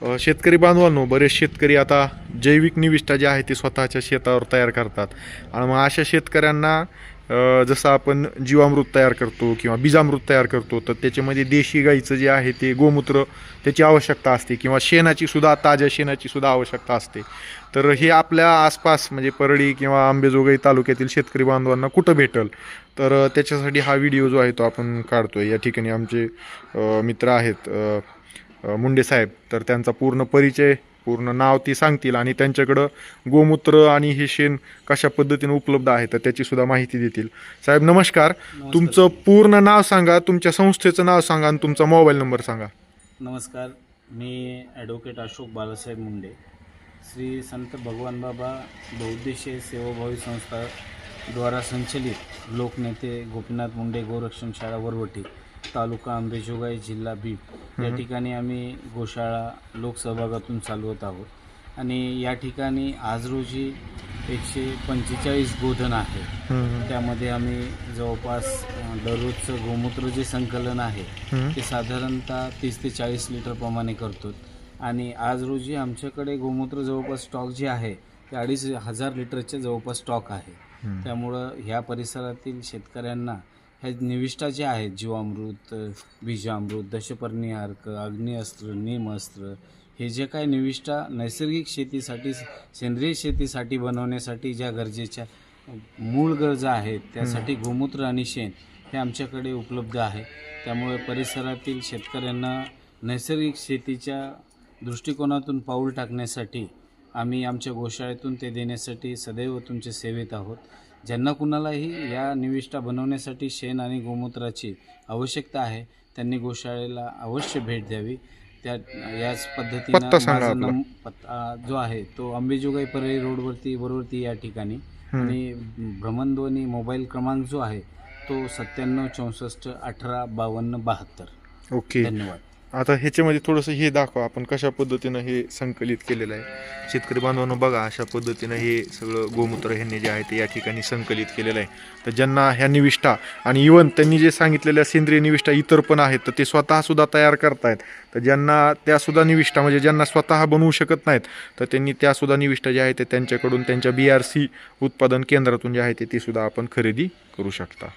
शेतकरी बांधवांनो, बरेच शेतकरी आता जैविक निविष्ठा जी आहे ती स्वतःच्या शेतावर तयार करतात. आणि मग अशा शेतकऱ्यांना जसं आपण जीवामृत तयार करतो किंवा बीजामृत तयार करतो, तर त्याच्यामध्ये देशी गाईचं जे आहे ते गोमूत्र त्याची आवश्यकता असते किंवा शेणाची सुद्धा, ताज्या शेणाची सुद्धा आवश्यकता असते. तर हे आपल्या आसपास म्हणजे परळी किंवा अंबेजोगाई तालुक्यातील शेतकरी बांधवांना कुठं भेटेल, तर त्याच्यासाठी हा व्हिडिओ जो आहे तो आपण काढतोय. या ठिकाणी आमचे मित्र आहेत मुंडे साहेब, तर त्यांचा पूर्ण परिचय, पूर्ण नाव ती सांगतील आणि त्यांच्याकडं गोमूत्र आणि हे शेण कशा पद्धतीने उपलब्ध आहे तर त्याची सुद्धा माहिती देतील. साहेब नमस्कार. तुमचं पूर्ण नाव सांगा, तुमच्या संस्थेचं नाव सांगा आणि तुमचा मोबाईल नंबर सांगा. नमस्कार, मी ॲडव्होकेट अशोक बालासाहेब मुंडे, श्री संत भगवान बाबा बहुउद्देशीय सेवाभावी संस्था द्वारा संचलित लोकनेते गोपीनाथ मुंडे गोरक्षण शाळा वरवटी, तालुका अंबेजोगाई, जिल्हा बीड या ठिकाणी आम्ही गोशाळा लोकसहभागातून चालवत आहोत. आणि या ठिकाणी आज रोजी 145 गोधन आहे. त्यामध्ये आम्ही जवळपास दररोजचं गोमूत्र जे संकलन आहे ते साधारणतः 30 ते 40 लिटर प्रमाणे करतो. आणि आज रोजी आमच्याकडे गोमूत्र जवळपास स्टॉक जे आहे ते 2,500 लिटरच्या जवळपास स्टॉक आहे. त्यामुळं ह्या परिसरातील शेतकऱ्यांना ह्या निविष्ठा ज्या आहेत, जीवामृत, बीजामृत, दशपर्णी अर्क, अग्निअस्त्र, नीमअस्त्र, हे जे काही निविष्ठा नैसर्गिक शेतीसाठी, सेंद्रिय शेतीसाठी बनवण्यासाठी ज्या गरजेच्या मूळ गरजा आहेत त्यासाठी गोमूत्र आणि शेण हे आमच्याकडे उपलब्ध आहे. त्यामुळे परिसरातील शेतकऱ्यांना नैसर्गिक शेतीच्या दृष्टिकोनातून पाऊल टाकण्यासाठी आम्ही आमच्या गोशाळेतून ते देण्यासाठी सदैव तुमच्या सेवेत आहोत. ज्यांना कुणालाही या निविष्ठा बनवण्यासाठी शेण आणि गोमूत्राची आवश्यकता आहे त्यांनी गोशाळेला अवश्य भेट द्यावी. याच पद्धतीनं माझा पत्ता जो आहे तो अंबेजोगाई परळी रोडवरती वरवरती या ठिकाणी, आणि भ्रमणध्वनी मोबाईल क्रमांक जो आहे तो 97 64 18 52 72. ओके, धन्यवाद. आता ह्याच्यामध्ये थोडंसं हे दाखवा आपण कशा पद्धतीनं हे संकलित केलेलं आहे. शेतकरी बांधवांनो बघा, अशा पद्धतीनं हे सगळं गोमूत्र ह्यांनी जे आहे ते या ठिकाणी संकलित केलेलं आहे. तर ज्यांना ह्या निविष्ठा आणि इवन त्यांनी जे सांगितलेल्या सेंद्रिय निविष्ठा इतर पण आहेत तर ते स्वतःसुद्धा तयार करतायत. तर ज्यांना त्यासुद्धा निविष्ठा म्हणजे ज्यांना स्वतः बनवू शकत नाहीत तर त्यांनी त्यासुद्धा निविष्ठा जे आहे ते त्यांच्याकडून, त्यांच्या BRC उत्पादन केंद्रातून जे आहे ते ती सुद्धा आपण खरेदी करू शकता.